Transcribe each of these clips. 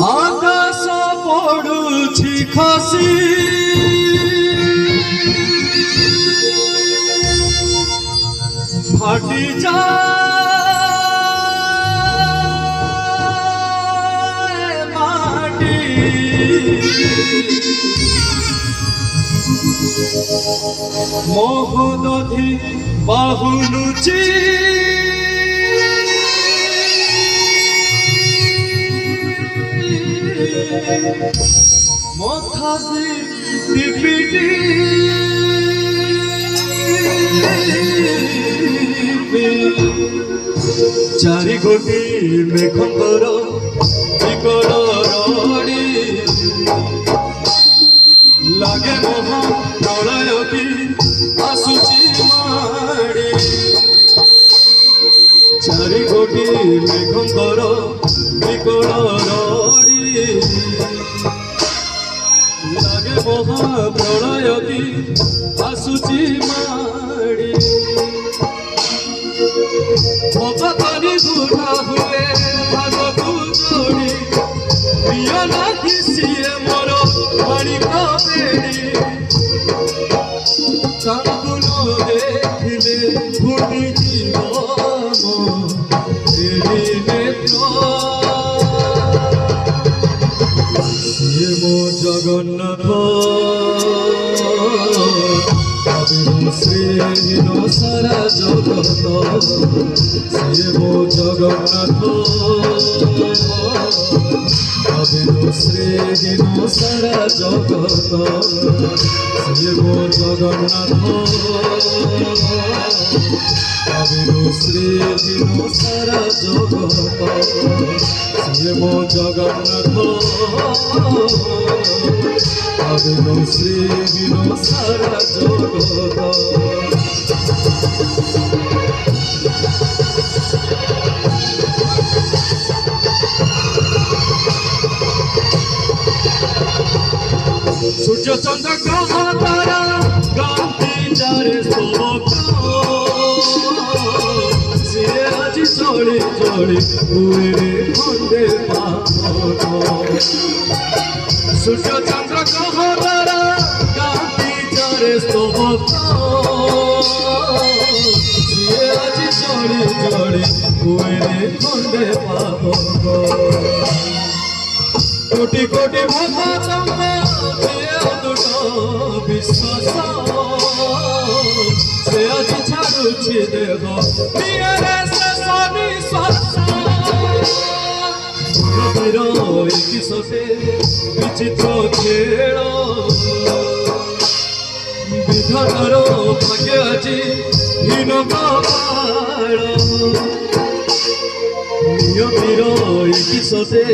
आकाश पड़ुछि खसी फाटी जाए माटी मोहदधि बाहुलुची मोथा टिपिटी चारि गोटी मेघंकर विकल रड़ी लगे मोह प्रलय की आसुची माड़ी चारि गोटी मेघंकर विकल रड़ी लगे मोह प्रलय की आसुची माड़ी भगतनी बुढ़ा हुए भागकू जोड़ी प्रिय लागी सीए मोर माणिक बेड़ी तांकु न देखिले फुटी जीवन एड़ी नेत्र सिए मो जगन्नाथ श्रीहीन सारा जगत से मो जगन्नाथ श्रीहीन सारा जगत से मो जगन्नाथ श्रीहीन सारा जगत से मो जगन्नाथ श्रीहीन सारा जगत सूर्य चंद्र ग्रह तारा गांधी जारे सोबक से आज चढ़ी चढ़ी हुए खंडे पावक सूर्य चंद्र ग्रह तारा गांधी जारे सोबक से आज चढ़ी चढ़ी हुए खंडे पावक कोटि कोटि भक्त विश्वास से आज छाड़ुछि देह नियरे शेष निश्वास किसते विचित्र खेल विधातार भाग्य আজি হীন কপাল নিয়তির কিসতে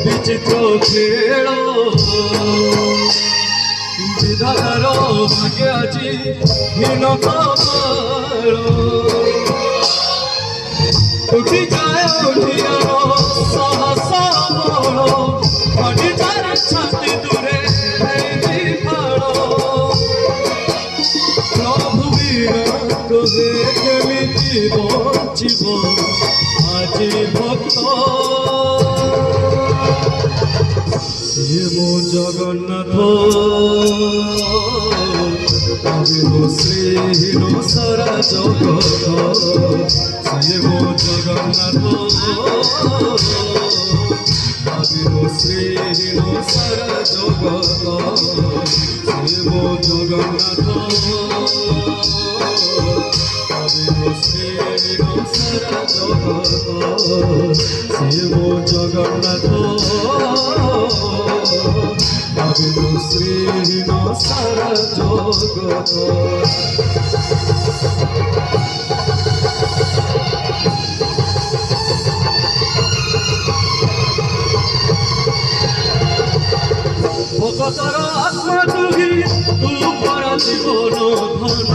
বিচিত্র খেল विधातार भाग्य আজি হীন কপাল उठी जाए उठियार सहस बल फटी जाए छाती दूरे फाड़ प्रभु बिना कहे केमिति बंचिब আজি भक्त ये मो जगन्नाथ श्रीहीन सारा जगत ये मो जगन्नाथ श्रीहीन सारा जगत ये मो जगन्नाथ श्रीहीन सारा जगत ये मो जगन्नाथ श्रीहीन सारा जगत भगतर आत्मा तुही तू पर जीवन धन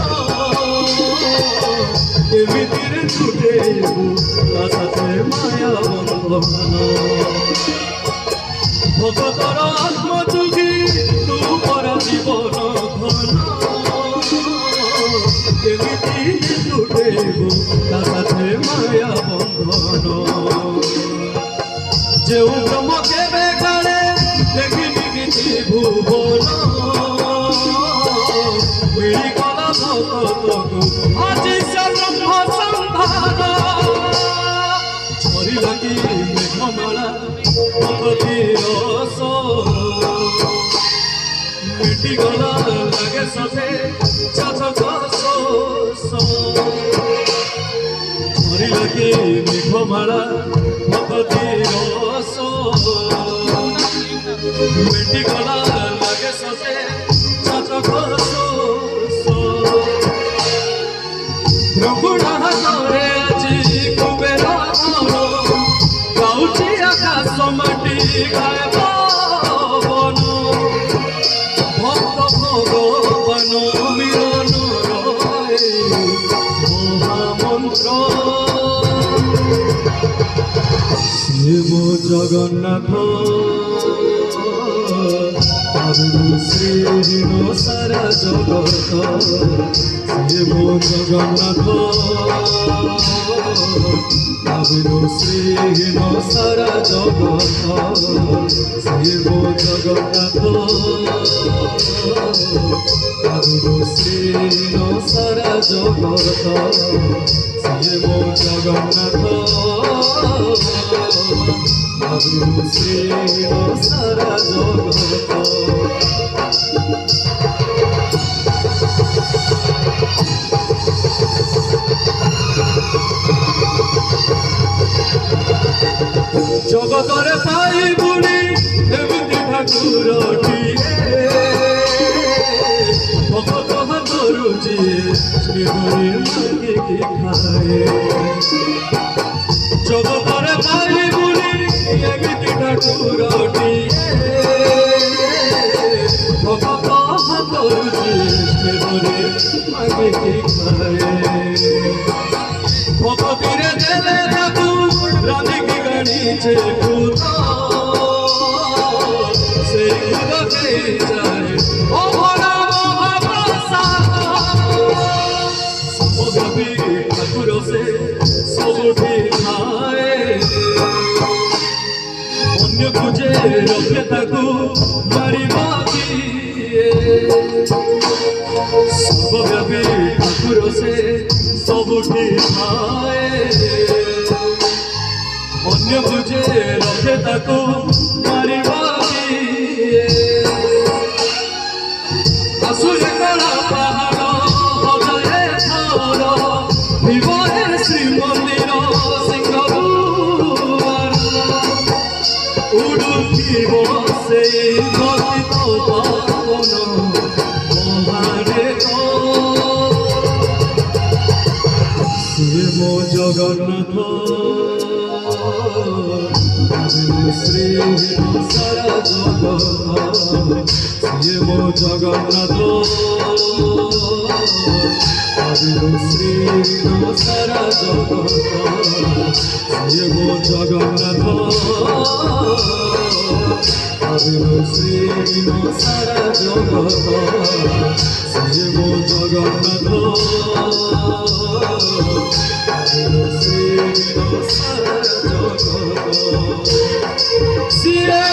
एमितिरे छुटे ତା ସାଥେ ମାୟା ବନ୍ଧନ ভগতর আত্মযোগী তু পরা জীবন ঘন কেমিতি লুটেব তা সাথে মায়া বন্ধন যেউ ব্রহ্ম কেবে কালে দেখিনি কিছু ভুবন মিলি গলা ভগতকু আজি সে ব্রহ্ম সন্ধান ঝরি লাগি মেঘমালা ভগতি রস মিটি গলা লাগে সবে চাচক ঝরি লাগি মেঘমালা ভগতি রস মিটি গলা লাগে সবে চাচক প্রভুড়া হাতরে আজি কুবের গাউছি আকাশ মাটি গায়ে পবন ভক্ত ভগবান মিলন রয়ে মহামন্ত্র শিব জগন্নাথ শ্রীহীন সারা জগত শিব জগন্নাথ শ্রীহীন সারা জগত শিব জগন্নাথ শ্রীহীন সারা জগত শিব জগন্নাথ শ্রীহীন সারা জগত জগতরে পাইবুনি এমতি ঠাকুরটিয়ে ভগত হাতরু যিয়ে শ্রীহরি মাগিকি খায়ে জগতরে পাইবুনি এমতি ঠাকুরটিয়ে ভগত হাতরু যিয়ে শ্রীহরি মাগিকি খায়ে ভগতিরে দেলে তাকু রাধিকি গাড়িছে ভূত সেই ভূতকে যায় অভরা মহাপ্রসাদ সর্বব্যাপী ঠাকুর সে সবুঠি খায় অন্য খুঁজে রখে তাকু মারিবা কিয়ে সর্বব্যাপী ঠাকুর সে সবুঠি খায় অন্য বুঝে রখে তাকু মারিবা কিয়ে আসুরে কড়া পাহাড় হজারে থর ভিবরে শ্রীমন্দির সিংহ দুয়ার উড়ুথিব সেই গতিত পাবন মহারে শিব জগন্নাথ শ্রীহীন সারা জগত শিব জগন্নাথ শ্রীহীন সারা জগত শিব জগন্নাথ শ্রীহীন সারা জগত শিব জগন্নাথ শ্রীহীন সারা জগত শিব